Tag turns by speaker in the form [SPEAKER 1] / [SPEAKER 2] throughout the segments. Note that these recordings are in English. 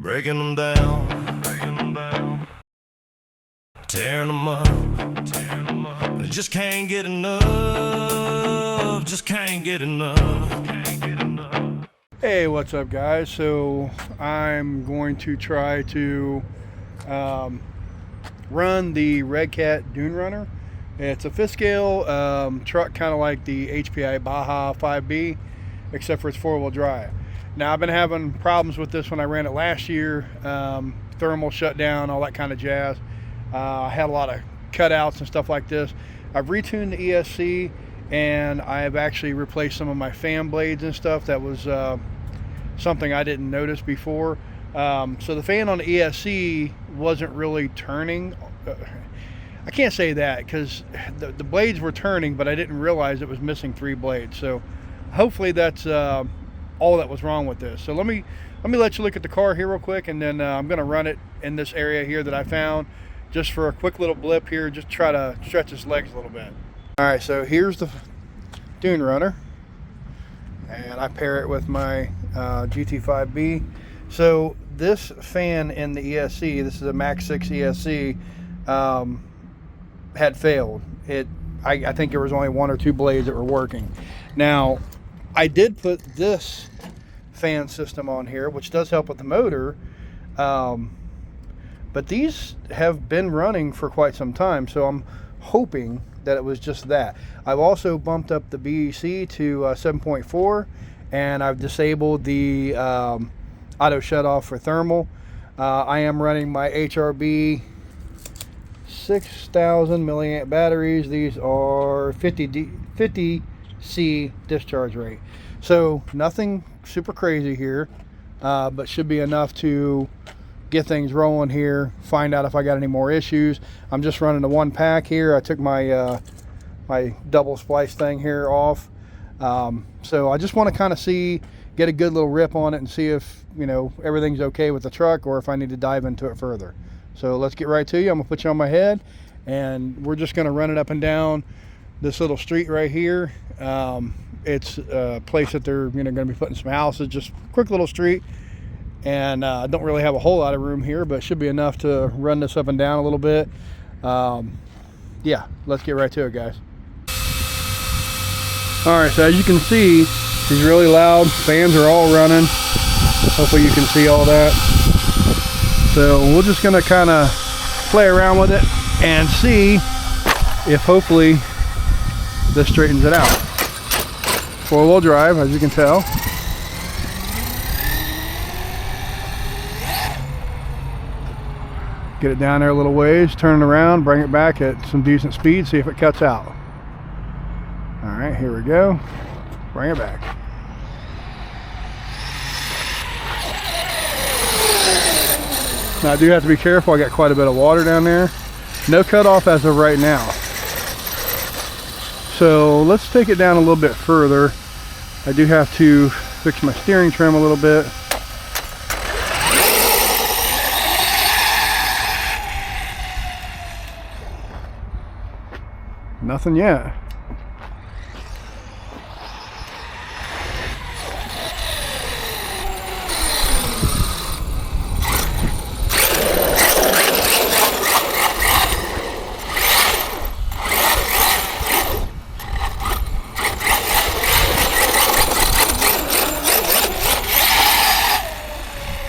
[SPEAKER 1] Breaking them down, tearing them up. I just can't get enough, just can't get enough.
[SPEAKER 2] Hey, what's up guys? So I'm going to try to run the Red Cat Dunerunner. It's a fifth scale truck, kind of like the HPI Baja 5B, except for it's four-wheel drive. Now I've been having problems with this when I ran it last year. Thermal shut down, all that kind of jazz. I had a lot of cutouts and stuff like this. I've retuned the ESC, and I've actually replaced some of my fan blades and stuff. That was something I didn't notice before. So the fan on the ESC wasn't really turning. I can't say that because the blades were turning, but I didn't realize it was missing 3 blades. So hopefully that's all that was wrong with this. So let me let you look at the car here real quick, and then I'm going to run it in this area here that I found just for a quick little blip here, just try to stretch its legs a little bit. All right, so here's the Dunerunner, and I pair it with my GT5B. So this fan in the ESC, this is a Max 6 ESC, had failed. I think there was only 1 or 2 blades that were working. Now I did put this fan system on here, which does help with the motor, but these have been running for quite some time, so I'm hoping that it was just that. I've also bumped up the BEC to 7.4, and I've disabled the auto shut off for thermal. I am running my HRB 6,000 milliamp batteries. These are 50C discharge rate, so nothing super crazy here, but should be enough to get things rolling here, find out if I got any more issues. I'm just running the 1 pack here. I took my my double splice thing here off, so I just want to kind of get a good little rip on it and see if, you know, everything's okay with the truck or if I need to dive into it further. So let's get right to you. I'm gonna put you on my head, and we're just gonna run it up and down this little street right here. It's a place that they're going to be putting some houses, just a quick little street, and I don't really have a whole lot of room here, but it should be enough to run this up and down a little bit. Yeah, let's get right to it, guys. Alright, so as you can see, these really loud fans are all running. Hopefully you can see all that. So we're just going to kind of play around with it and see if hopefully this straightens it out. 4-wheel drive, as you can tell. Get it down there a little ways, turn it around, bring it back at some decent speed, see if it cuts out. All right, here we go. Bring it back. Now I do have to be careful. I got quite a bit of water down there. No cutoff as of right now. So let's take it down a little bit further. I do have to fix my steering trim a little bit. Nothing yet.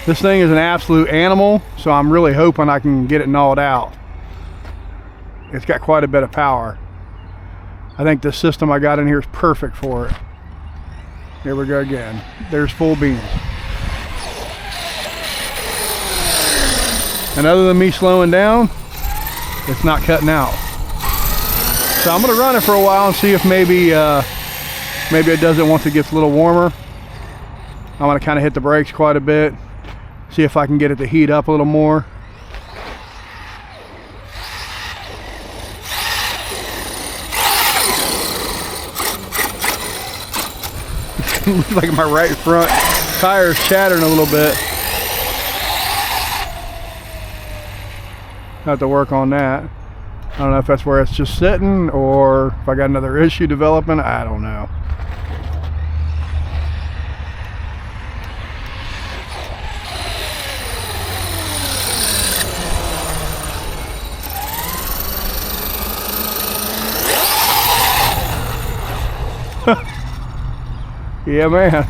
[SPEAKER 2] This thing is an absolute animal, so I'm really hoping I can get it gnawed out. It's got quite a bit of power. I think the system I got in here is perfect for it. Here we go again. There's full beans. And other than me slowing down, it's not cutting out. So I'm gonna run it for a while and see if maybe it does it once it gets a little warmer. I'm gonna kind of hit the brakes quite a bit. See if I can get it to heat up a little more. Looks like my right front tire is chattering a little bit. Have to work on that. I don't know if that's where it's just sitting or if I got another issue developing. I don't know. Yeah, man.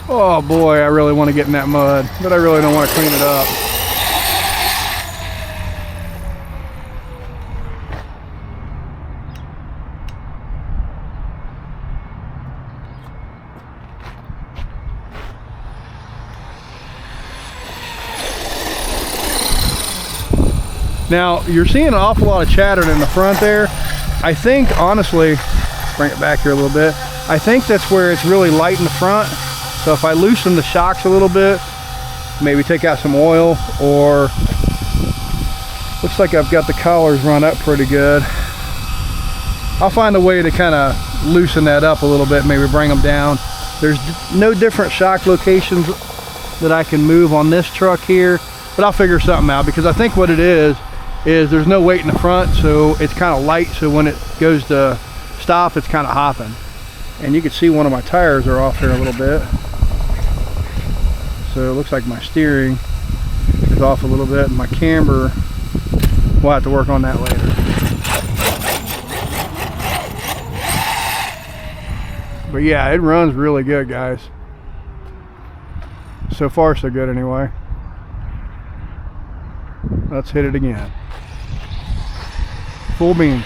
[SPEAKER 2] Oh boy, I really want to get in that mud, but I really don't want to clean it up. Now, you're seeing an awful lot of chatter in the front there. I think, honestly, bring it back here a little bit, I think that's where it's really light in the front. So if I loosen the shocks a little bit, maybe take out some oil, or looks like I've got the collars run up pretty good. I'll find a way to kind of loosen that up a little bit, maybe bring them down. There's no different shock locations that I can move on this truck here, but I'll figure something out, because I think what it is there's no weight in the front, so it's kind of light, so when it goes to stop, it's kind of hopping. And you can see one of my tires are off here a little bit. So it looks like my steering is off a little bit, and my camber, we'll have to work on that later. But yeah, it runs really good, guys. So far, so good anyway. Let's hit it again. Full beans.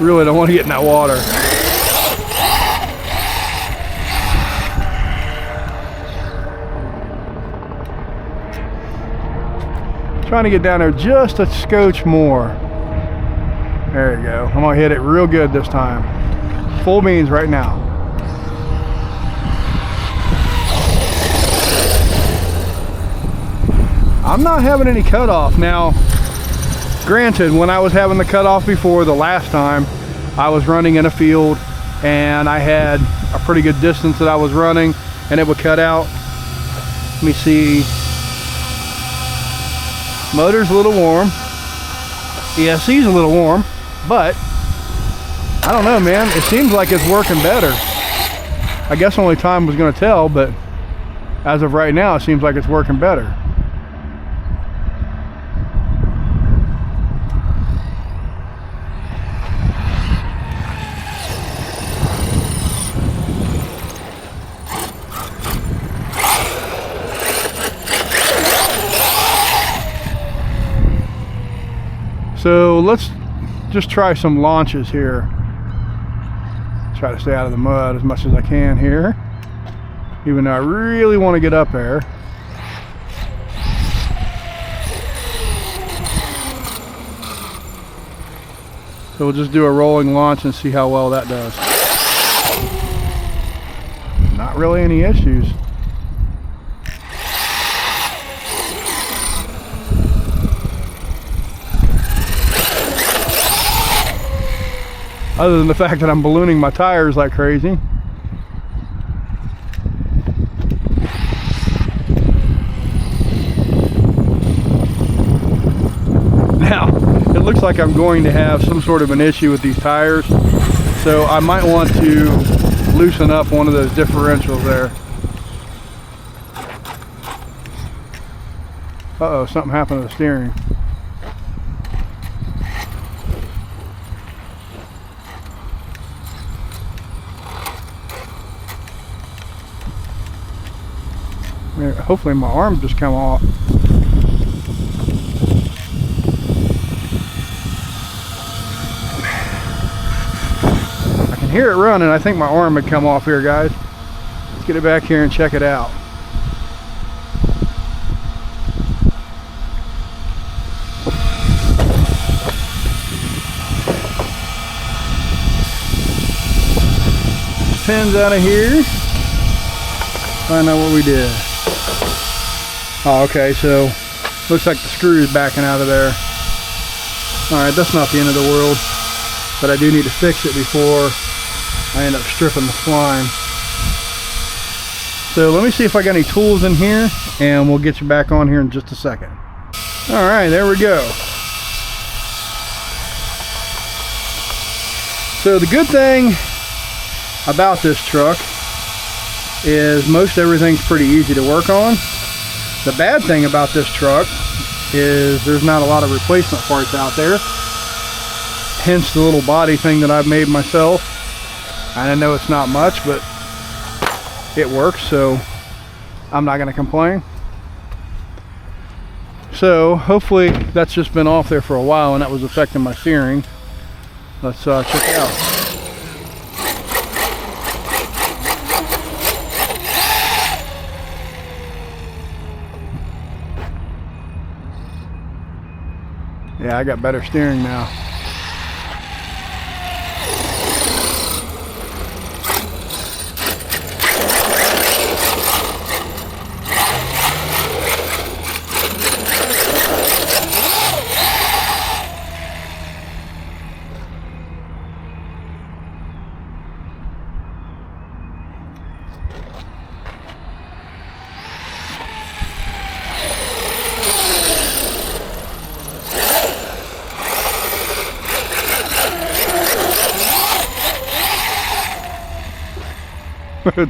[SPEAKER 2] Really don't want to get in that water. Trying to get down there just a scotch more. There you go. I'm gonna hit it real good this time. Full beans right now. I'm not having any cutoff now. Granted, when I was having the cutoff before, the last time, I was running in a field and I had a pretty good distance that I was running and it would cut out. Let me see. Motor's a little warm. ESC's a little warm, but I don't know, man. It seems like it's working better. I guess only time was going to tell, but as of right now, it seems like it's working better. So let's just try some launches here. Try to stay out of the mud as much as I can here, even though I really want to get up there. So we'll just do a rolling launch and see how well that does. Not really any issues. Other than the fact that I'm ballooning my tires like crazy. Now, it looks like I'm going to have some sort of an issue with these tires, so I might want to loosen up one of those differentials there. Uh-oh, something happened to the steering. Hopefully my arm just come off. I can hear it running. I think my arm had come off here, guys. Let's get it back here and check it out. Pins out of here. Find out what we did. Oh, okay, so looks like the screw is backing out of there. Alright, that's not the end of the world, but I do need to fix it before I end up stripping the spline. So let me see if I got any tools in here, and we'll get you back on here in just a second. Alright, there we go. So the good thing about this truck is most everything's pretty easy to work on. The bad thing about this truck is there's not a lot of replacement parts out there. Hence the little body thing that I've made myself. I know it's not much, but it works, so I'm not gonna complain. So hopefully that's just been off there for a while and that was affecting my steering. Let's check it out. Yeah, I got better steering now.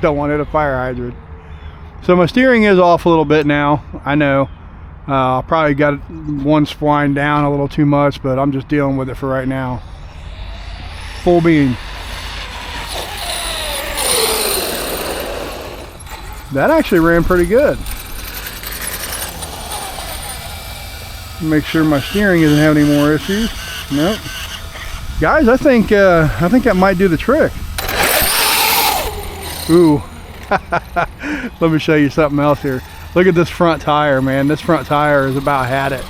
[SPEAKER 2] Don't want to hit a fire hydrant. So my steering is off a little bit now. I know. I probably got one spline down a little too much, but I'm just dealing with it for right now. Full beam. That actually ran pretty good. Make sure my steering isn't having any more issues. Nope. Guys, I think that might do the trick. Ooh. Let me show you something else here. Look at this front tire, man. This front tire has about had it.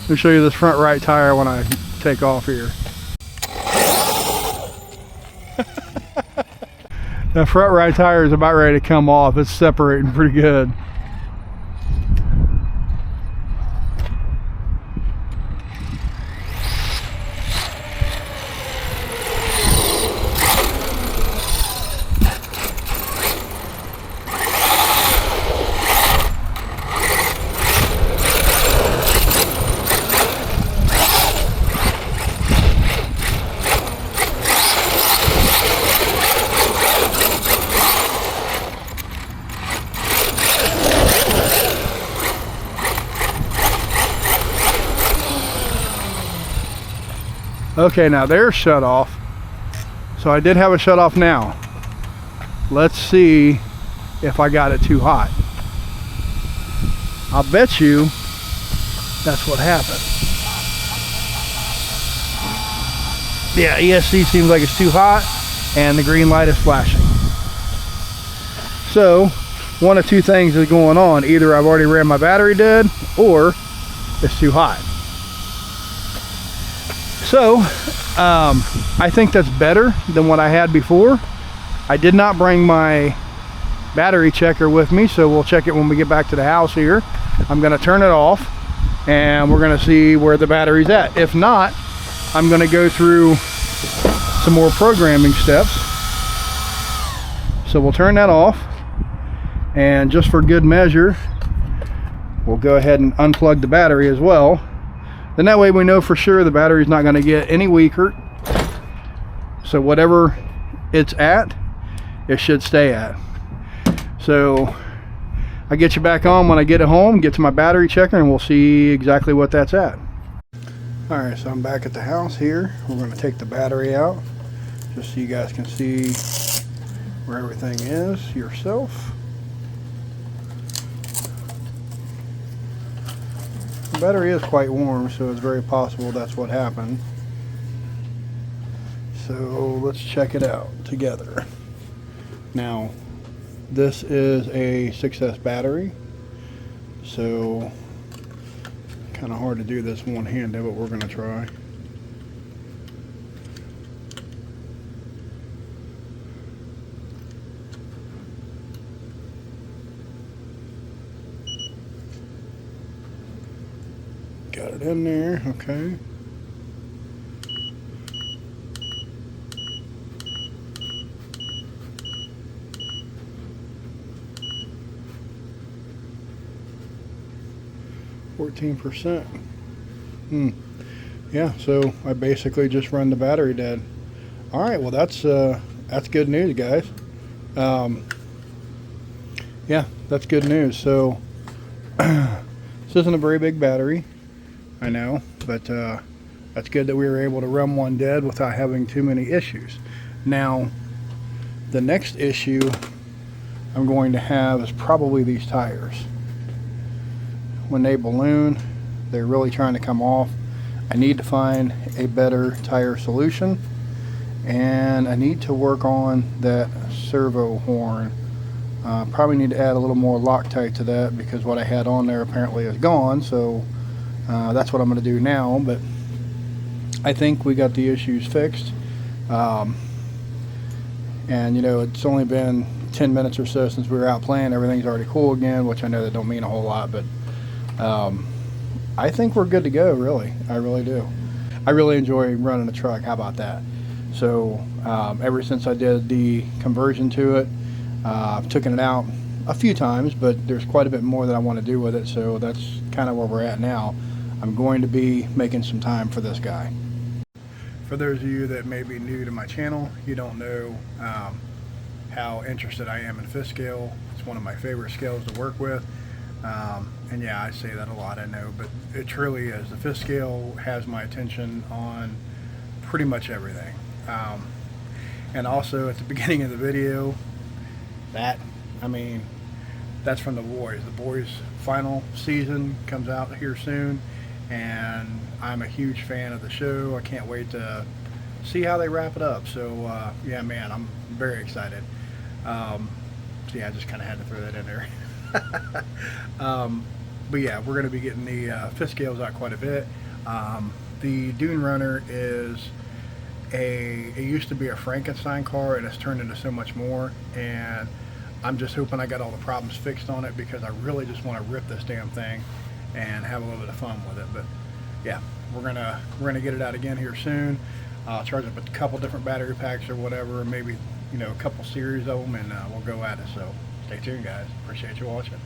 [SPEAKER 2] Let me show you this front right tire when I take off here. That front right tire is about ready to come off. It's separating pretty good. Okay, now there's shut off. So I did have a shut off now. Let's see if I got it too hot. I'll bet you that's what happened. Yeah, ESC seems like it's too hot and the green light is flashing. So one of two things is going on. Either I've already ran my battery dead or it's too hot. So I think that's better than what I had before. I did not bring my battery checker with me, so we'll check it when we get back to the house here. I'm gonna turn it off and we're gonna see where the battery's at. If not, I'm gonna go through some more programming steps. So we'll turn that off, and just for good measure, we'll go ahead and unplug the battery as well. Then that way we know for sure the battery's not going to get any weaker. So whatever it's at, it should stay at. So I'll get you back on when I get it home, get to my battery checker, and we'll see exactly what that's at. Alright, so I'm back at the house here. We're going to take the battery out just so you guys can see where everything is yourself. The battery is quite warm, so it's very possible that's what happened. So let's check it out together. Now, this is a 6S battery, so kind of hard to do this one-handed, but we're going to try. Got it in there, okay. 14%. Yeah, so I basically just run the battery dead. All right, well that's good news, guys. Yeah, that's good news. So this isn't a very big battery, I know, but that's good that we were able to run one dead without having too many issues. Now, the next issue I'm going to have is probably these tires. When they balloon, they're really trying to come off. I need to find a better tire solution, and I need to work on that servo horn. Probably need to add a little more Loctite to that because what I had on there apparently is gone, so that's what I'm going to do now. But I think we got the issues fixed, and you know, it's only been 10 minutes or so since we were out playing. Everything's already cool again, which I know that don't mean a whole lot, but I think we're good to go, really. I really do. I really enjoy running a truck. How about that? So ever since I did the conversion to it, I've taken it out a few times, but there's quite a bit more that I want to do with it, so that's kind of where we're at now. I'm going to be making some time for this guy. For those of you that may be new to my channel, you don't know how interested I am in fifth scale. It's one of my favorite scales to work with. And yeah, I say that a lot, I know, but it truly is. The fifth scale has my attention on pretty much everything. And also at the beginning of the video, that's from the boys. The boys' final season comes out here soon, and I'm a huge fan of the show. I can't wait to see how they wrap it up. So yeah, man, I'm very excited. So yeah, I just kind of had to throw that in there. But yeah, we're going to be getting the fifth scales out quite a bit. The Dunerunner is it used to be a Frankenstein car, and it's turned into so much more, and I'm just hoping I got all the problems fixed on it, because I really just want to rip this damn thing and have a little bit of fun with it. But yeah, we're gonna get it out again here soon. Charge up a couple different battery packs or whatever, maybe, you know, a couple series of them, and we'll go at it. So stay tuned, guys. Appreciate you watching.